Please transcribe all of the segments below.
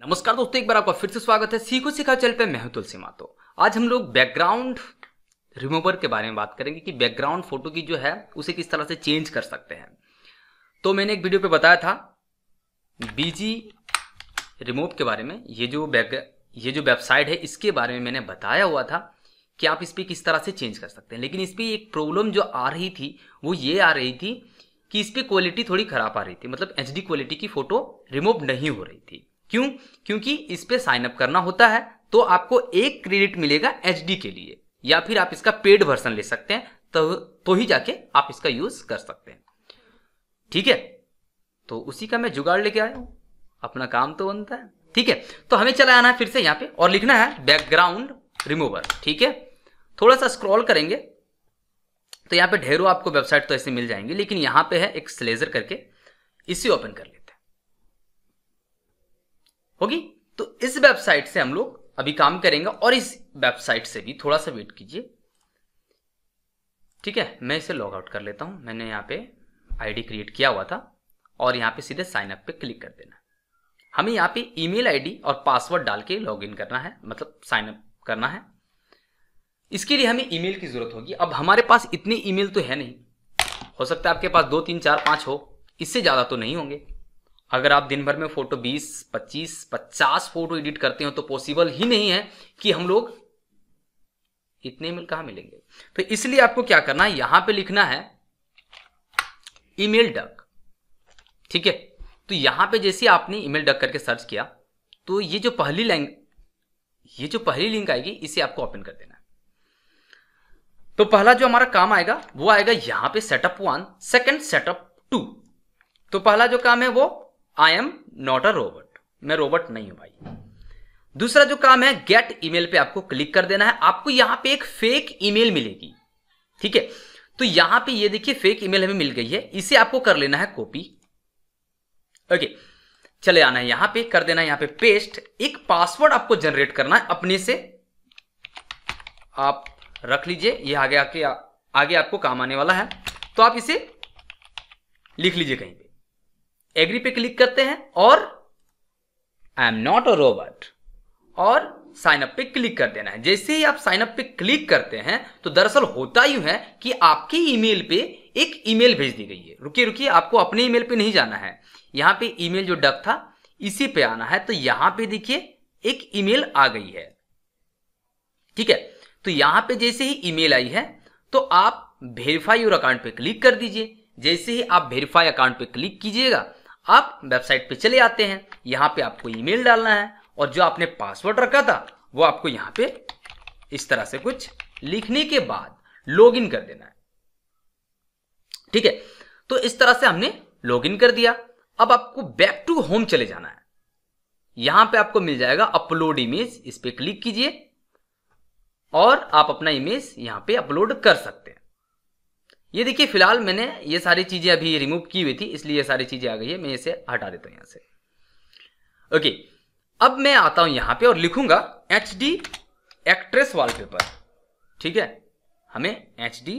नमस्कार दोस्तों, एक बार आपका फिर से स्वागत है सीखो सिखाओ चैनल पे। मैं हूं तुलसी मातो। आज हम लोग बैकग्राउंड रिमूवर के बारे में बात करेंगे कि बैकग्राउंड फोटो की जो है उसे किस तरह से चेंज कर सकते हैं। तो मैंने एक वीडियो पे बताया था बीजी रिमूव के बारे में। ये जो वेबसाइट है इसके बारे में मैंने बताया हुआ था कि आप इस पर किस तरह से चेंज कर सकते हैं। लेकिन इस पर एक प्रॉब्लम जो आ रही थी वो ये आ रही थी कि इस पर क्वालिटी थोड़ी खराब आ रही थी, मतलब HD क्वालिटी की फोटो रिमूव नहीं हो रही थी। क्यों? क्योंकि इस पे साइन अप करना होता है तो आपको एक क्रेडिट मिलेगा HD के लिए, या फिर आप इसका पेड वर्जन ले सकते हैं तो ही जाके आप इसका यूज कर सकते हैं। ठीक है, तो उसी का मैं जुगाड़ लेके आया हूं, अपना काम तो बनता है। ठीक है, तो हमें चला आना है फिर से यहाँ पे और लिखना है बैकग्राउंड रिमूवर। ठीक है, थोड़ा सा स्क्रॉल करेंगे तो यहाँ पे ढेरों आपको वेबसाइट तो ऐसे मिल जाएंगे, लेकिन यहाँ पे है एक स्लेजर करके, इसे ओपन कर लेते हैं। होगी तो इस वेबसाइट से हम लोग अभी काम करेंगे और इस वेबसाइट से भी थोड़ा सा वेट कीजिए। ठीक है, मैं इसे लॉग आउट कर लेता हूं। मैंने यहाँ पे आईडी क्रिएट किया हुआ था और यहाँ पे सीधे साइन अप पे क्लिक कर देना। हमें यहाँ पे ईमेल आईडी और पासवर्ड डाल के लॉग इन करना है, मतलब साइन अप करना है। इसके लिए हमें ईमेल की जरूरत होगी। अब हमारे पास इतने ईमेल तो है नहीं, हो सकता है आपके पास 2 3 4 5 हो, इससे ज्यादा तो नहीं होंगे। अगर आप दिन भर में फोटो 20 25 50 फोटो एडिट करते हो तो पॉसिबल ही नहीं है कि हम लोग इतने ईमेल कहां मिलेंगे। तो इसलिए आपको क्या करना है, यहां पे लिखना है ईमेल डक। ठीक है, तो यहां पे जैसे आपने ईमेल डक करके सर्च किया तो ये जो पहली लिंक आएगी इसे आपको ओपन कर देना है। तो पहला जो हमारा काम आएगा वो आएगा यहां पे सेटअप 1, सेकंड सेटअप 2। तो पहला जो काम है वो I am not a robot, मैं रोबोट नहीं हूं भाई। दूसरा जो काम है गेट ईमेल पे आपको क्लिक कर देना है। आपको यहां पे एक फेक ईमेल मिलेगी। ठीक है, तो यहां पे ये देखिए फेक ईमेल हमें मिल गई है, इसे आपको कर लेना है कॉपी। ओके, चले आना है यहां पे, कर देना है यहां पे पेस्ट। एक पासवर्ड आपको जनरेट करना है अपने से, आप रख लीजिए, ये आगे आपको काम आने वाला है। तो आप इसे लिख लीजिए कहीं पे, एग्री पे क्लिक करते हैं और I am not a robot और साइन अप पे क्लिक कर देना है। जैसे ही आप साइन अप पे क्लिक करते हैं तो दरअसल होता यूं है कि आपके ईमेल पे एक ईमेल भेज दी गई है। रुकिए, आपको अपने ईमेल पे नहीं जाना है, यहां पे ईमेल जो डक था इसी पे आना है। तो यहां पे देखिए एक ईमेल आ गई है। ठीक है, तो यहां पे जैसे ही ईमेल आई है तो आप वेरीफाई योर अकाउंट पे क्लिक कर दीजिए। जैसे ही आप वेरीफाई अकाउंट पे क्लिक कीजिएगा आप वेबसाइट पे चले आते हैं। यहां पे आपको ईमेल डालना है और जो आपने पासवर्ड रखा था वो आपको यहां पे इस तरह से कुछ लिखने के बाद लॉगिन कर देना है। ठीक है, तो इस तरह से हमने लॉगिन कर दिया। अब आपको बैक टू होम चले जाना है। यहां पे आपको मिल जाएगा अपलोड इमेज, इस पे क्लिक कीजिए और आप अपना इमेज यहां पे अपलोड कर सकते हैं। ये देखिए फिलहाल मैंने ये सारी चीजें अभी रिमूव की हुई थी, इसलिए ये सारी चीजें आ गई है। मैं इसे हटा देता हूं यहां से। ओके, अब मैं आता हूं यहां पे और लिखूंगा HD एक्ट्रेस वॉलपेपर। ठीक है, हमें HD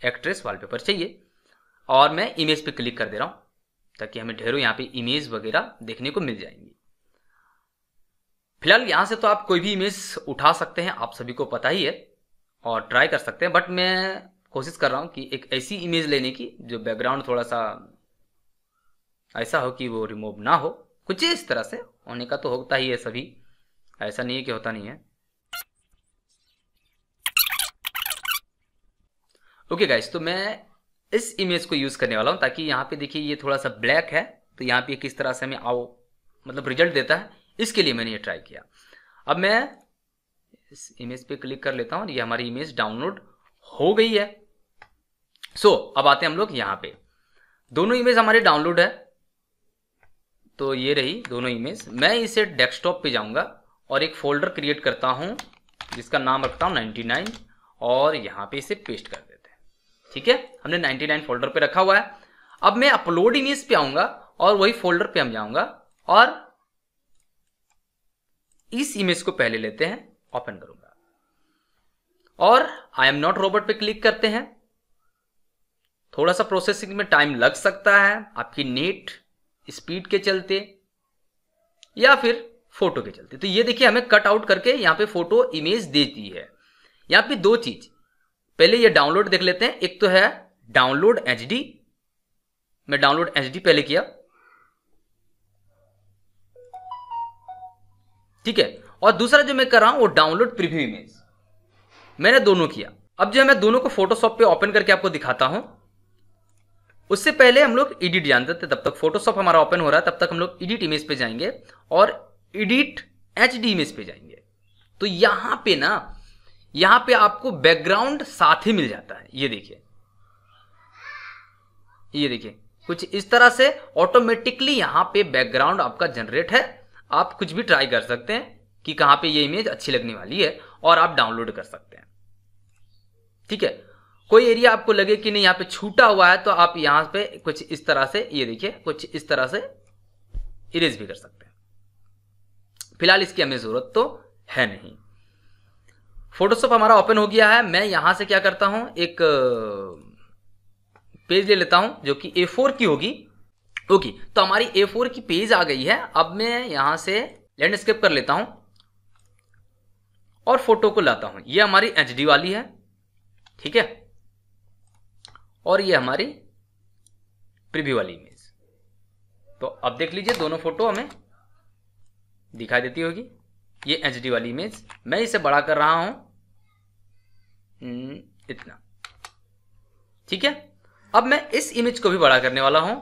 एक्ट्रेस वॉलपेपर चाहिए और मैं इमेज पे क्लिक कर दे रहा हूं ताकि हमें ढेरों यहां पे इमेज वगैरह देखने को मिल जाएंगी। फिलहाल यहां से तो आप कोई भी इमेज उठा सकते हैं, आप सभी को पता ही है और ट्राई कर सकते हैं। बट मैं कोशिश कर रहा हूं कि एक ऐसी इमेज लेने की जो बैकग्राउंड थोड़ा सा ऐसा हो कि वो रिमूव ना हो। कुछ इस तरह से होने का तो होता ही है सभी, ऐसा नहीं है कि होता नहीं है। ओके गाइस, तो मैं इस इमेज को यूज करने वाला हूं ताकि यहां पे देखिए ये थोड़ा सा ब्लैक है, तो यहां पे किस तरह से हमें मतलब रिजल्ट देता है, इसके लिए मैंने ये ट्राई किया। अब मैं इस इमेज पे क्लिक कर लेता हूं और ये हमारी इमेज डाउनलोड हो गई है। अब आते हैं हम लोग यहां पे, दोनों इमेज हमारे डाउनलोड है। तो ये रही दोनों इमेज। मैं इसे डेस्कटॉप पे जाऊंगा और एक फोल्डर क्रिएट करता हूं जिसका नाम रखता हूं 99 और यहां पे इसे पेस्ट कर देते हैं। ठीक है, हमने 99 फोल्डर पे रखा हुआ है। अब मैं अपलोड इमेज पे आऊंगा और वही फोल्डर पे हम जाऊंगा और इस इमेज को पहले लेते हैं, ओपन करूंगा और आई एम नॉट रोबोट पे क्लिक करते हैं। थोड़ा सा प्रोसेसिंग में टाइम लग सकता है आपकी नेट स्पीड के चलते, या फिर फोटो के चलते। तो ये देखिए हमें कट आउट करके यहाँ पे फोटो इमेज देती है। यहाँ पे दो चीज, पहले ये डाउनलोड देख लेते हैं। एक तो है डाउनलोड एचडी, मैं डाउनलोड एचडी पहले किया, ठीक है, और दूसरा जो मैं कर रहा हूं वो डाउनलोड प्रीव्यू इमेज, मैंने दोनों किया। अब जो मैं दोनों को फोटोशॉप पे ओपन करके आपको दिखाता हूं। उससे पहले हम लोग एडिट जानते थे, तब तक फोटोशॉप हमारा ओपन हो रहा है, तब तक हम लोग एडिट इमेज पे जाएंगे और एडिट एचडी इमेज पे जाएंगे। तो यहां पे ना, यहां पे आपको बैकग्राउंड साथ ही मिल जाता है। ये देखिए, ये देखिए कुछ इस तरह से ऑटोमेटिकली यहां पे बैकग्राउंड आपका जनरेट है। आप कुछ भी ट्राई कर सकते हैं कि कहां पे ये इमेज अच्छी लगने वाली है और आप डाउनलोड कर सकते हैं, ठीक है। कोई एरिया आपको लगे कि नहीं यहाँ पे छूटा हुआ है तो आप यहां पे कुछ इस तरह से, ये देखिए कुछ इस तरह से इरेज भी कर सकते हैं। फिलहाल इसकी हमें जरूरत तो है नहीं। फोटोशॉप हमारा ओपन हो गया है। मैं यहां से क्या करता हूं, एक पेज ले लेता हूं जो कि A4 की होगी। ओके, तो हमारी A4 की पेज आ गई है। अब मैं यहां से लैंडस्केप कर लेता हूं और फोटो को लाता हूं। ये हमारी एचडी वाली है, ठीक है, और ये हमारी प्रीव्यू वाली इमेज। तो अब देख लीजिए दोनों फोटो हमें दिखाई देती होगी। ये एचडी वाली इमेज, मैं इसे बड़ा कर रहा हूं इतना, ठीक है। अब मैं इस इमेज को भी बड़ा करने वाला हूं।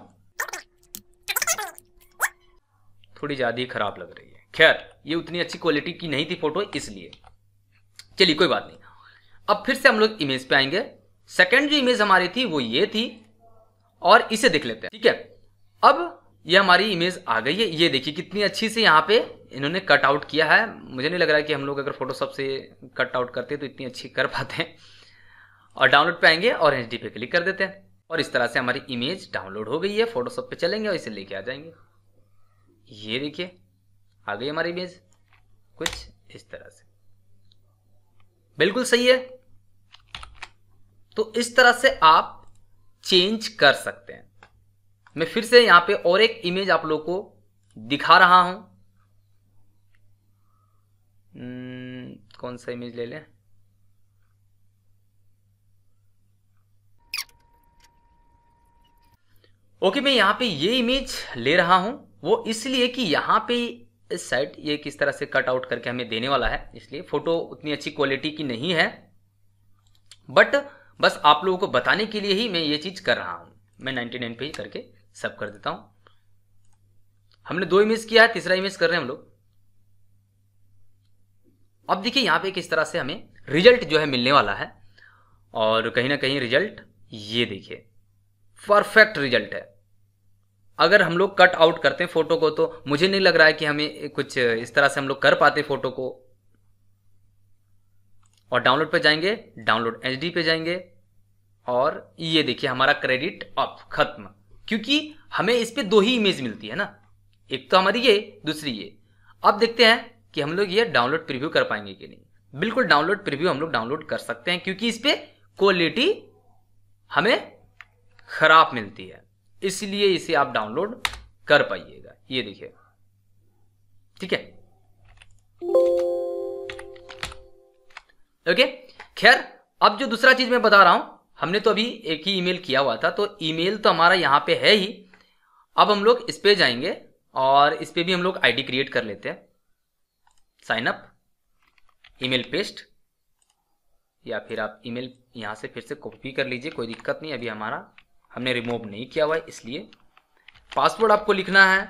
थोड़ी ज्यादा ही खराब लग रही है, खैर ये उतनी अच्छी क्वालिटी की नहीं थी फोटो, इसलिए चलिए कोई बात नहीं। अब फिर से हम लोग इमेज पे आएंगे। सेकंड जो इमेज हमारी थी वो ये थी और इसे देख लेते हैं, ठीक है। अब ये हमारी इमेज आ गई है। ये देखिए कितनी अच्छी से यहाँ पे इन्होंने कट आउट किया है। मुझे नहीं लग रहा है कि हम लोग अगर फोटोशॉप से कट आउट करते तो इतनी अच्छी कर पाते हैं। और डाउनलोड पे आएंगे और एचडी पे क्लिक कर देते हैं और इस तरह से हमारी इमेज डाउनलोड हो गई है। फोटोशॉप पे चलेंगे और इसे लेके आ जाएंगे। ये देखिए आ गई हमारी इमेज कुछ इस तरह से, बिल्कुल सही है। तो इस तरह से आप चेंज कर सकते हैं। मैं फिर से यहां पे और एक इमेज आप लोगों को दिखा रहा हूं। कौन सा इमेज ले लें, ओके, मैं यहां पे ये इमेज ले रहा हूं। वो इसलिए कि यहां पे इस साइड ये किस तरह से कट आउट करके हमें देने वाला है, इसलिए फोटो उतनी अच्छी क्वालिटी की नहीं है, बट बस आप लोगों को बताने के लिए ही मैं ये चीज कर रहा हूं। मैं 99 पे ही करके सब कर देता हूं। हमने दो इमेज किया है, तीसरा इमेज कर रहे हैं हम लोग। अब देखिए यहां पे किस तरह से हमें रिजल्ट जो है मिलने वाला है, और कहीं ना कहीं रिजल्ट ये देखिए परफेक्ट रिजल्ट है। अगर हम लोग कट आउट करते हैं फोटो को तो मुझे नहीं लग रहा है कि हमें कुछ इस तरह से हम लोग कर पाते फोटो को। और डाउनलोड पे जाएंगे, डाउनलोड एचडी पे जाएंगे और ये देखिए हमारा क्रेडिट अप खत्म, क्योंकि हमें इस पे दो ही इमेज मिलती है ना, एक तो हमारी ये, दूसरी ये। अब देखते हैं कि हम लोग ये डाउनलोड प्रीव्यू कर पाएंगे कि नहीं। बिल्कुल डाउनलोड प्रीव्यू हम लोग डाउनलोड कर सकते हैं, क्योंकि इस पे क्वालिटी हमें खराब मिलती है, इसलिए इसे आप डाउनलोड कर पाइएगा। ये देखिए, ठीक है, ओके। खैर अब जो दूसरा चीज मैं बता रहा हूं, हमने तो अभी एक ही ईमेल किया हुआ था, तो ईमेल तो हमारा यहां पे है ही। अब हम लोग इस पे जाएंगे और इस पे भी हम लोग आईडी क्रिएट कर लेते हैं। साइन अप, ईमेल पेस्ट, या फिर आप ईमेल यहां से फिर से कॉपी कर लीजिए, कोई दिक्कत नहीं। अभी हमारा हमने रिमूव नहीं किया हुआ है, इसलिए पासवर्ड आपको लिखना है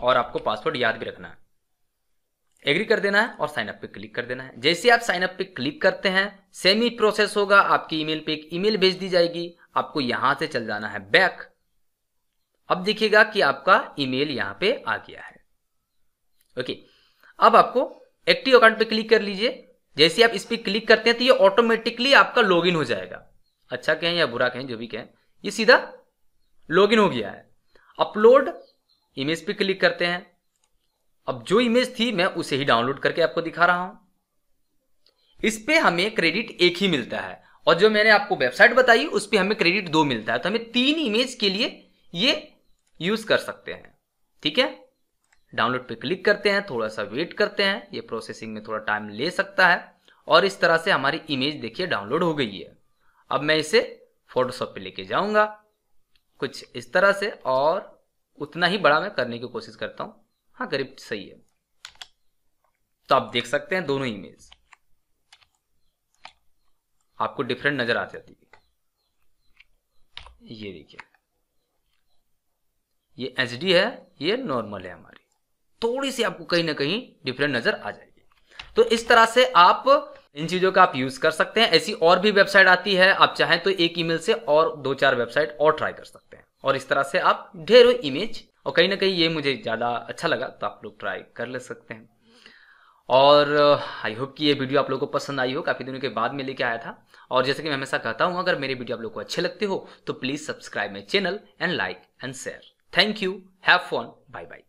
और आपको पासवर्ड याद भी रखना है। एग्री कर देना है और साइन अप पे क्लिक कर देना है। जैसे आप साइन अप पे क्लिक करते हैं सेम ही प्रोसेस होगा, आपकी ईमेल पे एक ईमेल भेज दी जाएगी, आपको यहां से चल जाना है बैक। अब देखिएगा कि आपका ईमेल यहां पे आ गया है, ओके। अब आपको एक्टिव अकाउंट पे क्लिक कर लीजिए। जैसे आप इस पे क्लिक करते हैं तो ये ऑटोमेटिकली आपका लॉगिन हो जाएगा। अच्छा कहें या बुरा कहें, जो भी कहें, ये सीधा लॉगिन हो गया है। अपलोड इमेज पे क्लिक करते हैं। अब जो इमेज थी मैं उसे ही डाउनलोड करके आपको दिखा रहा हूं। इस पे हमें क्रेडिट एक ही मिलता है, और जो मैंने आपको वेबसाइट बताई उस पे हमें क्रेडिट 2 मिलता है। तो हमें 3 इमेज के लिए ये यूज कर सकते हैं। ठीक है, डाउनलोड पे क्लिक करते हैं, थोड़ा सा वेट करते हैं, ये प्रोसेसिंग में थोड़ा टाइम ले सकता है। और इस तरह से हमारी इमेज देखिए डाउनलोड हो गई है। अब मैं इसे फोटोशॉप पे लेके जाऊंगा कुछ इस तरह से, और उतना ही बड़ा मैं करने की कोशिश करता हूं। हाँ, करीब सही है। तो आप देख सकते हैं दोनों इमेज आपको डिफरेंट नजर आ जाती है। ये देखिए, ये एचडी है, ये नॉर्मल है हमारी, थोड़ी सी आपको कहीं ना कहीं डिफरेंट नजर आ जाएगी। तो इस तरह से आप इन चीजों का आप यूज कर सकते हैं। ऐसी और भी वेबसाइट आती है, आप चाहें तो एक ईमेल से और 2-4 वेबसाइट और ट्राई कर सकते हैं, और इस तरह से आप ढेरों इमेज, और कहीं ना कहीं ये मुझे ज्यादा अच्छा लगा तो आप लोग ट्राई कर ले सकते हैं। और आई होप कि ये वीडियो आप लोगों को पसंद आई हो, काफी दिनों के बाद में लेके आया था। और जैसे कि मैं हमेशा कहता हूं, अगर मेरे वीडियो आप लोगों को अच्छे लगते हो तो please subscribe my channel and like and share. Thank you, have fun, bye bye.